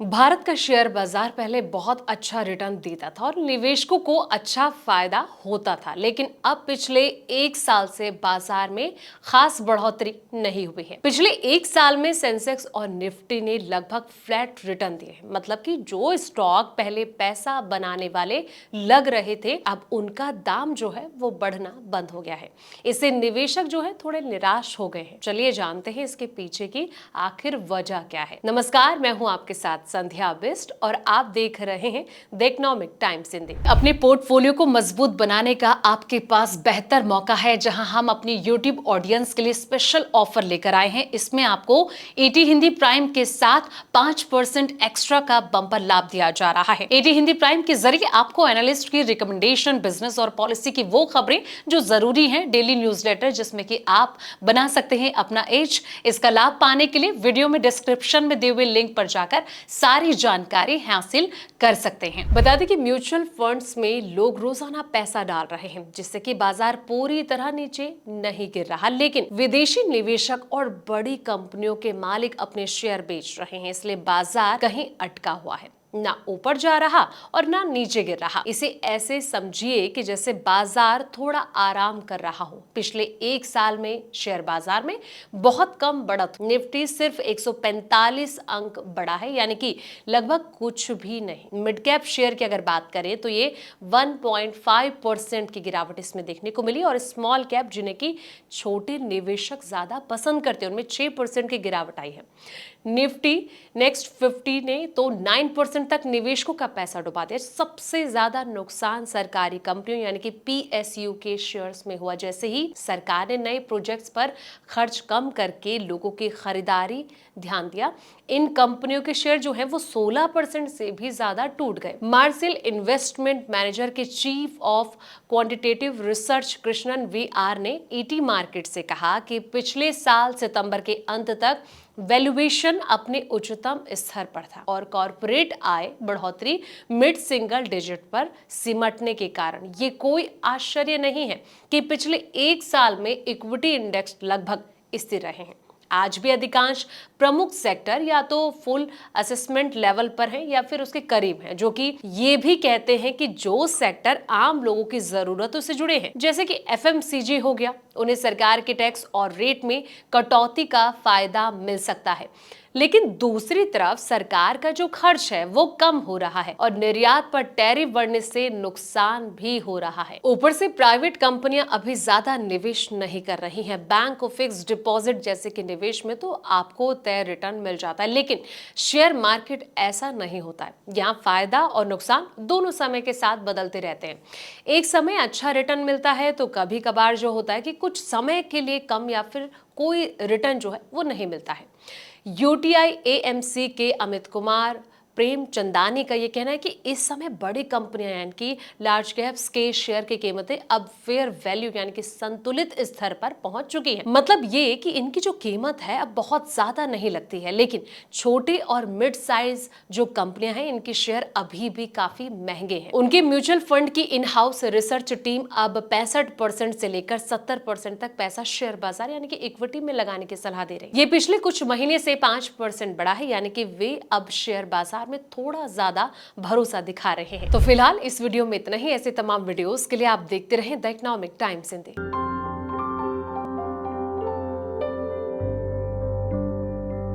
भारत का शेयर बाजार पहले बहुत अच्छा रिटर्न देता था और निवेशकों को अच्छा फायदा होता था, लेकिन अब पिछले एक साल से बाजार में खास बढ़ोतरी नहीं हुई है। पिछले एक साल में सेंसेक्स और निफ्टी ने लगभग फ्लैट रिटर्न दिए हैं। मतलब कि जो स्टॉक पहले पैसा बनाने वाले लग रहे थे, अब उनका दाम जो है वो बढ़ना बंद हो गया है। इससे निवेशक जो है थोड़े निराश हो गए हैं। चलिए जानते हैं इसके पीछे की आखिर वजह क्या है। नमस्कार, मैं हूं आपके साथ संध्या बिस्ट और आप देख रहे हैं द इकोनॉमिक टाइम्स हिंदी। अपने पोर्टफोलियो को मजबूत बनाने का आपके पास बेहतर मौका है, जहां हम अपनी यूट्यूब ऑडियंस के लिए स्पेशल ऑफर लेकर आए हैं। इसमें आपको एटी हिंदी प्राइम के साथ 5% एक्स्ट्रा का बम्पर लाभ दिया जा रहा है। एटी हिंदी प्राइम के जरिए आपको एनालिस्ट की रिकमेंडेशन, बिजनेस और पॉलिसी की वो खबरें जो जरूरी हैं, डेली न्यूज़लेटर जिसमें कि आप बना सकते हैं अपना एज। इसका लाभ पाने के लिए वीडियो में डिस्क्रिप्शन में दिए हुए लिंक पर जाकर सारी जानकारी हासिल कर सकते हैं। बता दें कि म्यूचुअल फंड्स में लोग रोजाना पैसा डाल रहे हैं, जिससे कि बाजार पूरी तरह नीचे नहीं गिर रहा, लेकिन विदेशी निवेशक और बड़ी कंपनियों के मालिक अपने शेयर बेच रहे हैं। इसलिए बाजार कहीं अटका हुआ है, ना ऊपर जा रहा और ना नीचे गिर रहा। इसे ऐसे समझिए कि जैसे बाजार थोड़ा आराम कर रहा हो। पिछले एक साल में शेयर बाजार में बहुत कम बढ़त, निफ्टी सिर्फ 145 अंक बढ़ा है, यानी कि लगभग कुछ भी नहीं। मिड कैप शेयर की अगर बात करें तो ये 1.5% की गिरावट इसमें देखने को मिली, और स्मॉल कैप जिन्हें की छोटे निवेशक ज्यादा पसंद करते हैं, उनमें 6% की गिरावट आई है। निफ्टी नेक्स्ट 50 ने तो 9% तक निवेशकों का पैसा डुबा दिया। सबसे ज्यादा नुकसान सरकारी कंपनियों यानी कि पीएसयू के शेयर्स में हुआ। जैसे ही सरकार ने नए प्रोजेक्ट्स पर खर्च कम करके लोगों की खरीदारी ध्यान दिया, इन कंपनियों के शेयर जो है वो 16% से भी ज्यादा टूट गए। मार्सेल इन्वेस्टमेंट मैनेजर के chief of quantitative research Krishnan VR ने ईटी मार्केट से कहा कि पिछले साल सितंबर के अंत तक वैल्यूएशन अपने उच्चतम स्तर पर था और कॉर्पोरेट आय बढ़ोतरी मिड सिंगल डिजिट पर सिमटने के कारण ये कोई आश्चर्य नहीं है कि पिछले एक साल में इक्विटी इंडेक्स लगभग स्थिर रहे हैं। आज भी अधिकांश प्रमुख सेक्टर या तो फुल असेसमेंट लेवल पर हैं या फिर उसके करीब हैं, जो कि ये भी कहते हैं कि जो सेक्टर आम लोगों की जरूरतों से जुड़े हैं, जैसे कि एफएमसीजी हो गया, उन्हें सरकार के टैक्स और रेट में कटौती का फायदा मिल सकता है। लेकिन दूसरी तरफ सरकार का जो खर्च है वो कम हो रहा है और निर्यात पर टैरिफ बढ़ने से नुकसान भी हो रहा है। ऊपर से प्राइवेट कंपनियां अभी ज्यादा निवेश नहीं कर रही हैं। बैंक और फिक्स डिपॉजिट जैसे कि निवेश में तो आपको तय रिटर्न मिल जाता है, लेकिन शेयर मार्केट ऐसा नहीं होता है। यहाँ फायदा और नुकसान दोनों समय के साथ बदलते रहते हैं। एक समय अच्छा रिटर्न मिलता है तो कभी कभार जो होता है कि कुछ समय के लिए कम या फिर कोई रिटर्न जो है वो नहीं मिलता है। यूटीआई एएमसी के अमित कुमार प्रेमचंदानी का यह कहना है कि इस समय बड़ी कंपनियां यानी कि लार्ज कैप्स के शेयर की कीमतें अब फेयर वैल्यू यानी कि संतुलित स्तर पर पहुंच चुकी है। मतलब ये कि इनकी जो कीमत है अब बहुत ज्यादा नहीं लगती है, लेकिन छोटे और मिड साइज जो कंपनियां हैं इनके शेयर अभी भी काफी महंगे हैं। उनके म्यूचुअल फंड की इन हाउस रिसर्च टीम अब 65% से लेकर 70% तक पैसा शेयर बाजार यानी कि इक्विटी में लगाने की सलाह दे रही है। ये पिछले कुछ महीने से 5% बढ़ा है, यानी कि वे अब शेयर बाजार में थोड़ा ज्यादा भरोसा दिखा रहे हैं। तो फिलहाल इस वीडियो में इतना ही। ऐसे तमाम वीडियोस के लिए आप देखते रहें द इकोनॉमिक टाइम्स हिंदी।